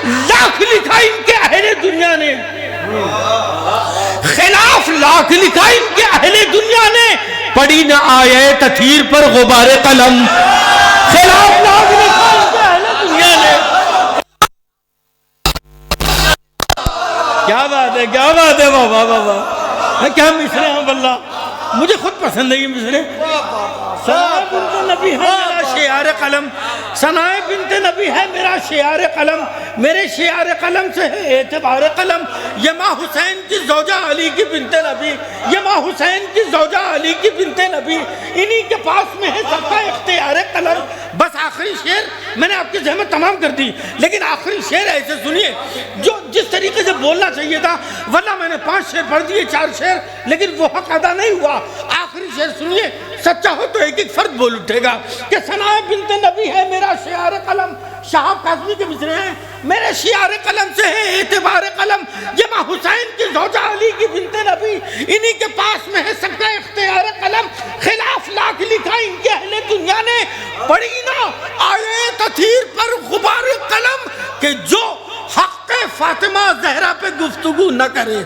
लाख लिखा इनके अहले दुनिया ने, खिलाफ लाख लिखा इनके अहले दुनिया ने, पड़ी न आए तथीर पर गुबारे कलम। खिलाफ लाख लिखा इनके अहले दुनिया ने। क्या बात है, क्या बात है, वाह वाह वाह वाह, क्या मिसरे हैं बल्ला, मुझे खुद पसंद है ये मिसरे। सनाए बिन्ते नबी है मेरा शेयार कलम, सनाए बिन्ते नबी है मेरा शेयार कलम, मेरे शेयार कलम से है एतबार कलम। ये माँ हुसैन की ज़ौजा अली की बिन्ते नबी, ये माँ हुसैन की ज़ौजा अली की बिन्ते नबी, इन्हीं के पास में है सबका इख्तियार कलम। बस आखिरी शेर मैंने आपकी ज़हमत तमाम कर दी, लेकिन आखिरी शेर ऐसे सुनिए जो जिस तरीके से बोलना चाहिए था, वरना मैंने 5 शेर पढ़ दिए, 4 शेर, लेकिन वो हक अदा नहीं हुआ। आखिरी शेर सुनिए, सच्चा हो तो एक एक फर्द बोल उठेगा कि सनाए बिन्ते नबी है मेरा शेयार कलम। शाह काज़मी के मिसरे हैं, मेरे शेयार कलम से है एतबार कलम। ये माँ हुसैन की ज़ौजा अली की बिन्ते नबी, इन्हीं के पास में है सबका इख्तियार कलम। खिलाफ लाख लिखा इनके अहले दुनिया ने, पड़ी ना आए तथीर पर गुबार कलम, कि जो हक़ फातिमा ज़हरा पे गुफ्तगू न करे।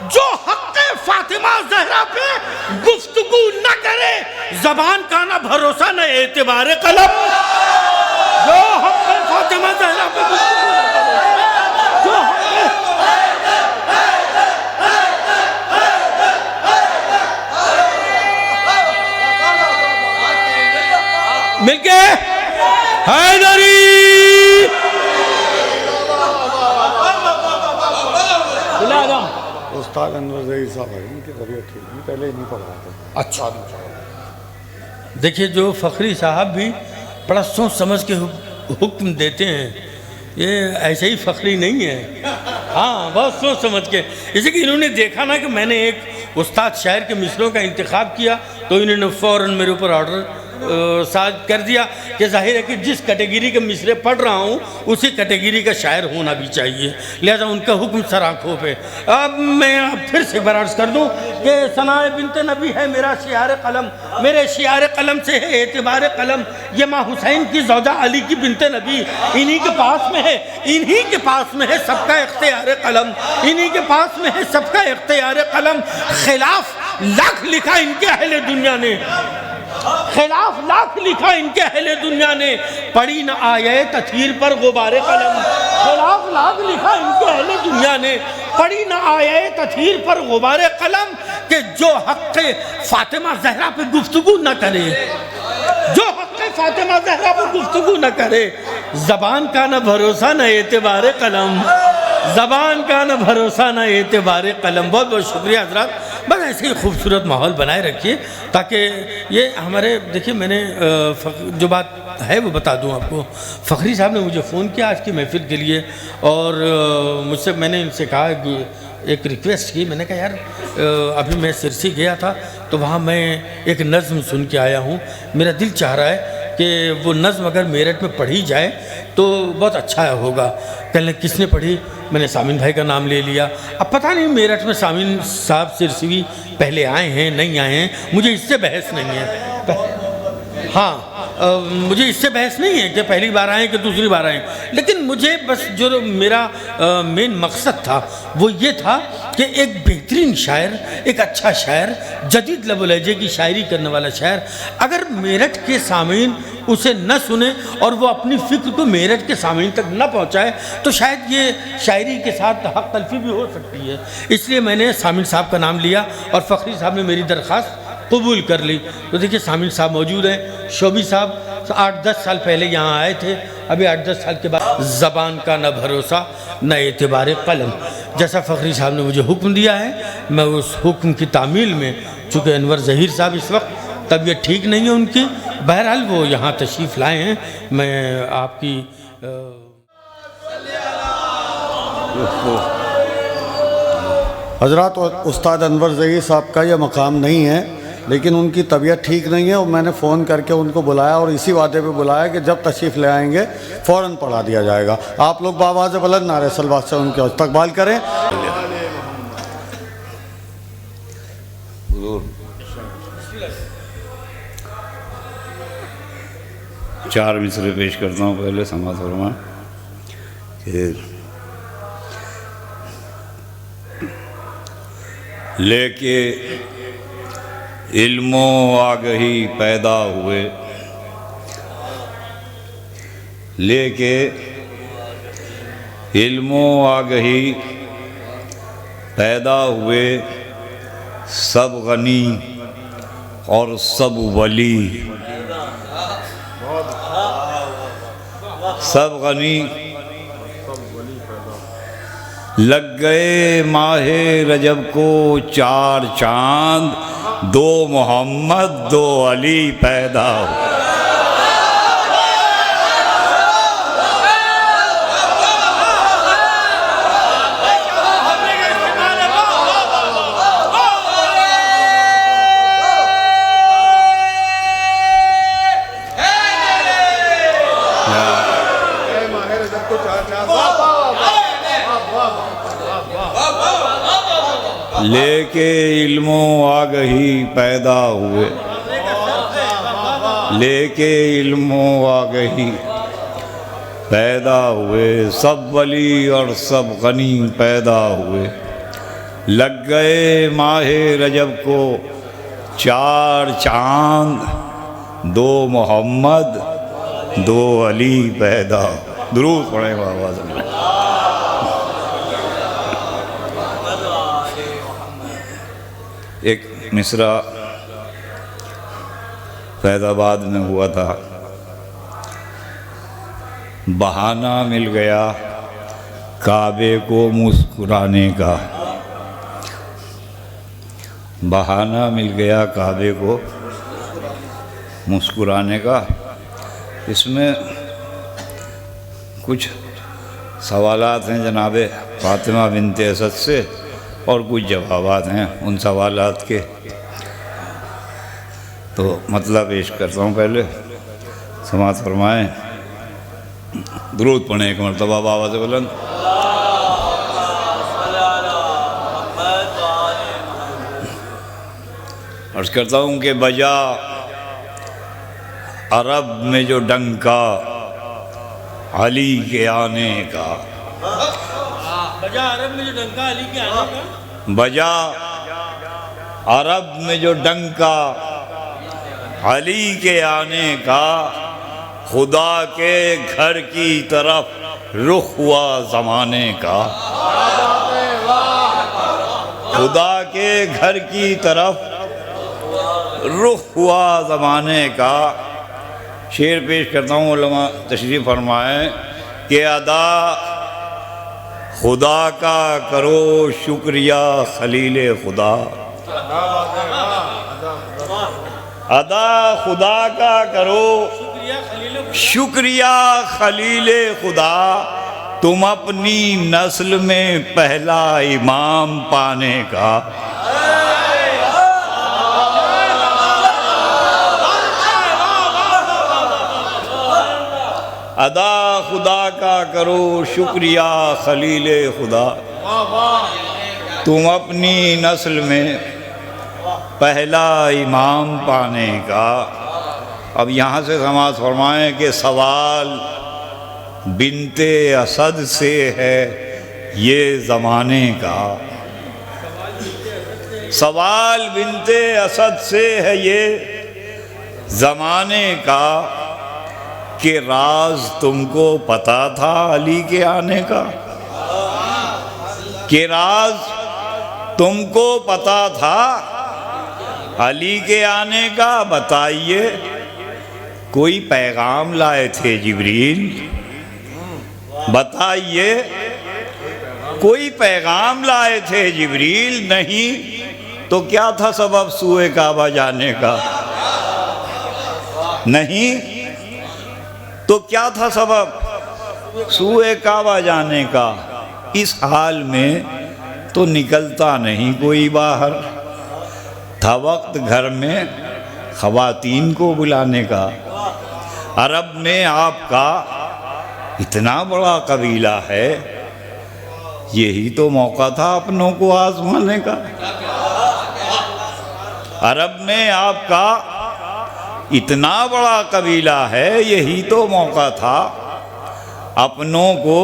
जो हक़ फातिमा ज़हरा पे गुफ्तगू न करे, ज़बान का ना भरोसा न एतबार कलम। जो हक़ फातिमा ज़हरा पे गुफ्तगू न करे, जो मिलके हैदरी। उस्ताद अनवर ज़हीर साहब है, इनकी तबीयत ठीक नहीं, पहले ही नहीं पढ़ाते। अच्छा, देखिए जो फ़खरी साहब भी बड़ा सोच समझ के हुक्म देते हैं, ये ऐसे ही फ़खरी नहीं है, हाँ बहुत सोच समझ के। जैसे कि इन्होंने देखा ना कि मैंने एक उस्ताद शायर के मिसरों का इंतखाब किया, तो इन्होंने फ़ौरन मेरे ऊपर ऑर्डर साज कर दिया कि जाहिर है कि जिस कैटेगरी के मिसरे पढ़ रहा हूँ उसी कैटेगरी का शायर होना भी चाहिए, लिहाजा उनका हुक्म सर आँखों पे। अब मैं फिर से बरार्ज कर दूँ कि सनाए बिन्ते नबी है मेरा शेयार कलम, मेरे शेयार कलम से है एतबार कलम। ये माँ हुसैन की ज़ौजा अली की बिन्ते नबी, इन्हीं के पास में है, इन्हीं के पास में है सबका इख्तियार कलम, इन्हीं के पास में है सबका इख्तियार कलम। खिलाफ लाख लिखा इनके अहले दुनिया ने, खिलाफ लाख लिखा इनके अहले दुनिया ने, पड़ी न आए तथीर पर गुबारे कलम। खिलाफ लाख लिखा इनके अहले दुनिया ने, पड़ी न आए तथीर पर गुबारे कलम, कि जो हक़ फातिमा ज़हरा पे गुफ्तगू न करे, जो हक़ फातिमा ज़हरा पे गुफ्तगू न करे, ज़बान का न भरोसा न एतबार कलम, ज़बान का न भरोसा न एतबार कलम। बहुत बहुत शुक्रिया हज़रात, बस ऐसे ही खूबसूरत माहौल बनाए रखिए ताकि ये हमारे, देखिए मैंने जो बात है वो बता दूं आपको। फ़खरी साहब ने मुझे फ़ोन किया आज की महफ़िल के लिए, और मुझसे मैंने इनसे कहा, एक रिक्वेस्ट की, मैंने कहा यार अभी मैं सिरसी गया था तो वहाँ मैं एक नज़्म सुन के आया हूँ, मेरा दिल चाह रहा है कि वो नज़्म अगर मेरठ में पढ़ी जाए तो बहुत अच्छा होगा। कहने किसने पढ़ी, मैंने सामिन भाई का नाम ले लिया। अब पता नहीं मेरठ में सामिन साहब सिरसवी पहले आए हैं नहीं आए हैं, मुझे इससे बहस नहीं है। हाँ मुझे इससे बहस नहीं है कि पहली बार आए कि दूसरी बार आए, लेकिन मुझे बस जो मेरा मेन मकसद था वो ये था कि एक बेहतरीन शायर, एक अच्छा शायर, जदीद लब लहजे की शायरी करने वाला शायर अगर मेरठ के सामीन उसे न सुने और वो अपनी फ़िक्र को मेरठ के सामीन तक न पहुँचाए तो शायद ये शायरी के साथ हक़ तलफ़ी भी हो सकती है। इसलिए मैंने सामिन साहब का नाम लिया और फ़खरी साहब ने मेरी दरख्वास्त कबूल कर ली। तो देखिए सामिन साहब मौजूद हैं, शोभी साहब 8-10 साल पहले यहाँ आए थे, अभी 8-10 साल के बाद। ज़बान का न भरोसा न एतबार कलम, जैसा फ़खरी साहब ने मुझे हुक्म दिया है मैं उस हुक्म की तामील में, चूँकि अनवर ज़हीर साहब इस वक्त तबीयत ठीक नहीं है उनकी, बहरहाल वो यहाँ तशरीफ़ लाए हैं, मैं आपकी हज़रात उस्ताद अनवर ज़हीर साहब का ये मकाम नहीं है, लेकिन उनकी तबीयत ठीक नहीं है और मैंने फ़ोन करके उनको बुलाया और इसी वादे पे बुलाया कि जब तशरीफ़ ले आएंगे फ़ौरन पढ़ा दिया जाएगा। आप लोग बावाज़ बुलंद नारे सलवात से उनके इस्तकबाल करें। हुजूर 4 मिसरे पेश करता हूँ। पहले समाअत फरमा कि लेके इल्मो आगही पैदा हुए, लेके इल्मो आगही पैदा हुए, सब गनी और सब वली, सब गनी लग गए माहे रजब को 4 चांद, 2 मोहम्मद 2 अली पैदा हुए। लेके इल्मो आगही पैदा हुए, लेके इल्मो आगही पैदा हुए, सब वली और सब गनी पैदा हुए। लग गए माहे रजब को 4 चांद, 2 मोहम्मद 2 अली पैदा। दुरूद पढ़े बाबा। एक मिसरा फैज़ाबाद में हुआ था। बहाना मिल गया काबे को मुस्कुराने का, बहाना मिल गया काबे को मुस्कुराने का। इसमें कुछ सवालात हैं जनाबे फातिमा बिनते असद से और कुछ जवाबात हैं उन सवालात के। तो मतलब पेश करता हूँ। पहले समाअत फरमाएँ, दुरूद पढ़ें एक मरतबा बाबा से बुलंद। अर्ज़ करता हूँ कि बजा अरब में जो डंका अली के आने का, बजा अरब में जो डंका अली के आने का, बजा अरब में जो डंका अली के आने का, खुदा के घर की तरफ रुख हुआ ज़माने का, खुदा के घर की तरफ रुख हुआ ज़माने का। शेर पेश करता हूँ, उलमा तशरीफ़ फरमाएँ कि अदा खुदा का करो शुक्रिया खलील खुदा, अदा खुदा का करो शुक्रिया खलील खुदा, तुम अपनी नस्ल में पहला इमाम पाने का। अदा खुदा का करो शुक्रिया खलील खुदा, तुम अपनी नस्ल में पहला इमाम पाने का। अब यहाँ से समाअत फरमाएँ कि सवाल बिनते असद से है ये ज़माने का, सवाल बिनते असद से है ये ज़माने का, कि राज तुमको पता था अली के आने का, कि राज तुमको पता था अली के आने का। बताइए कोई पैगाम लाए थे जिब्रील, बताइए कोई पैगाम लाए थे जिब्रील, नहीं तो क्या था सबब सूए काबा जाने का, नहीं तो क्या था सबब सूए काबा जाने का। इस हाल में तो निकलता नहीं कोई बाहर, था वक्त घर में ख़वातीन को बुलाने का। अरब में आपका इतना बड़ा कबीला है, यही तो मौका था अपनों को आजमाने का। अरब में आपका इतना बड़ा कबीला है, यही तो मौका था अपनों को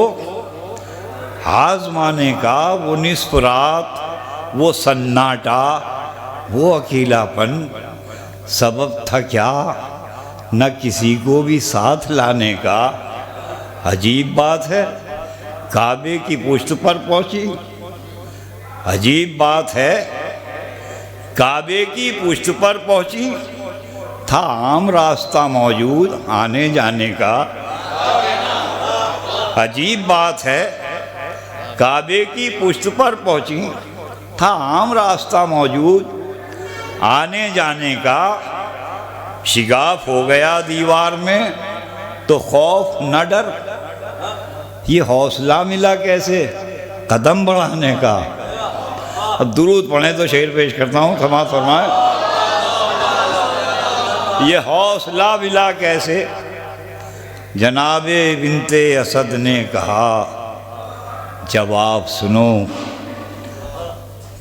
आजमाने का। वो निस्फ रात, वो सन्नाटा, वो अकेलापन सबब था क्या न किसी को भी साथ लाने का। अजीब बात है, काबे की पुष्ट पर पहुंची। अजीब बात है, काबे की पुष्ट पर पहुंची, था आम रास्ता मौजूद आने जाने का। अजीब बात है, काबे की पुष्ट पर पहुंची, था आम रास्ता मौजूद आने जाने का। शिगाफ हो गया दीवार में तो खौफ न डर, ये हौसला मिला कैसे कदम बढ़ाने का। अब दुरूद पढ़े तो शेर पेश करता हूँ, क्षमा फरमाए। ये हौसला मिला कैसे, जनाबे बिनते असद ने कहा, जवाब सुनो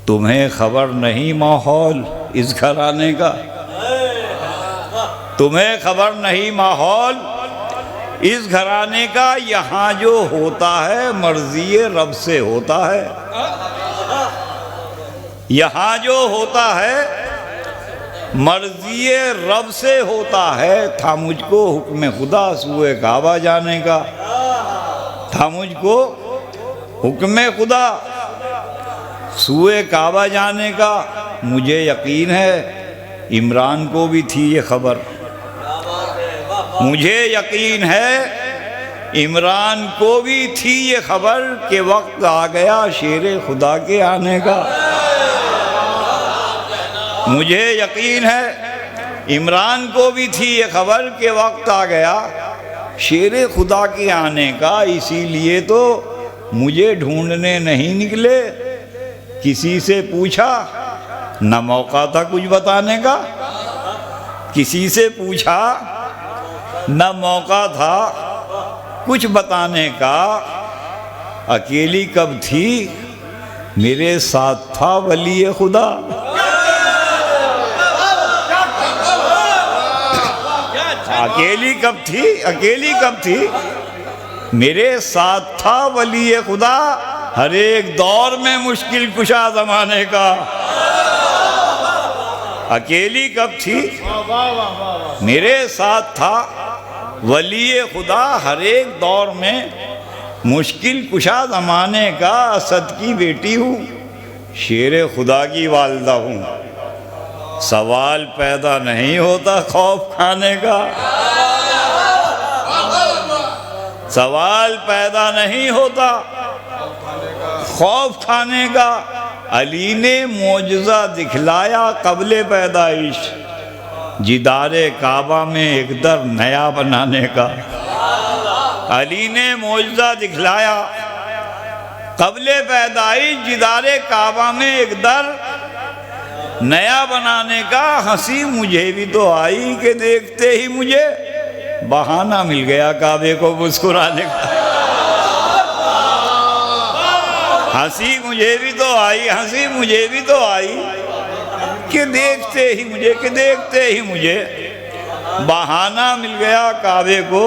तुम्हें खबर नहीं माहौल इस घराने का। तुम्हें खबर नहीं माहौल इस घराने का, यहाँ जो होता है मर्जी रब से होता है। यहाँ जो होता है मर्जी रब से होता है। था मुझको हुक्म खुदा सूए काबा जाने का, था मुझको हुक्म खुदा सूए काबा जाने का। मुझे यकीन है इमरान को भी थी ये खबर, मुझे यकीन है इमरान को भी थी ये खबर कि वक्त आ गया शेर खुदा के आने का। मुझे यकीन है इमरान को भी थी ये खबर कि वक्त आ गया शेर खुदा के आने का। इसीलिए तो मुझे ढूंढने नहीं निकले, किसी से पूछा न मौका था कुछ बताने का। किसी से पूछा न मौका था कुछ बताने का। अकेली कब थी मेरे साथ था वली खुदा। अकेली कब थी, अकेली कब थी मेरे साथ था वली खुदा। हर एक दौर में मुश्किल कुशा जमाने का। अकेली कब थी मेरे साथ था वली खुदा, हर एक दौर में मुश्किल कुशा ज़माने का। असद की बेटी हूँ, शेर खुदा की वालदा हूँ। सवाल पैदा नहीं होता खौफ खाने का, सवाल पैदा नहीं होता खौफ खाने का। अली ने मोजज़ा दिखलाया कबले पैदाइश, जिदारे काबा में एक दर नया बनाने का। अली ने मोजज़ा दिखलाया कबले पैदाइश, जिदारे काबा में एक दर नया बनाने का। हंसी मुझे भी तो आई कि देखते ही मुझे बहाना मिल गया काबे को मुस्कुराने का। हंसी मुझे भी तो आई, हंसी मुझे भी तो आई कि देखते ही मुझे, कि देखते ही मुझे बहाना मिल गया काबे को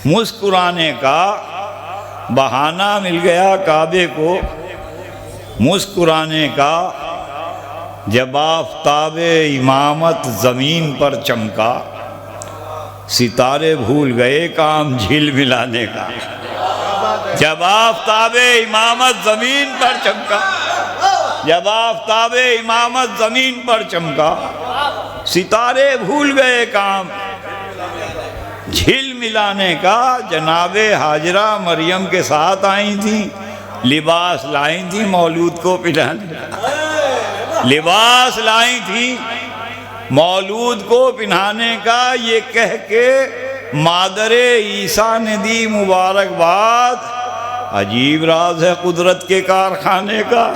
मुस्कुराने का। बहाना मिल गया काबे को मुस्कुराने का। जब आफ़ताबे इमामत ज़मीन पर चमका, सितारे भूल गए काम झील मिलाने का। जब आफ़ताबे इमामत ज़मीन पर चमका, जब आफ़ताबे इमामत ज़मीन पर चमका, सितारे भूल गए काम झील मिलाने का। जनाबे हाजरा मरियम के साथ आई थी, लिबास लाई थी मौलूद को पिलाने, लिबास लाई थी मौलूद को पिन्हाने का। ये कह के मादरे ईसा ने दी मुबारकबाद। अजीब राज है कुदरत के कारखाने का।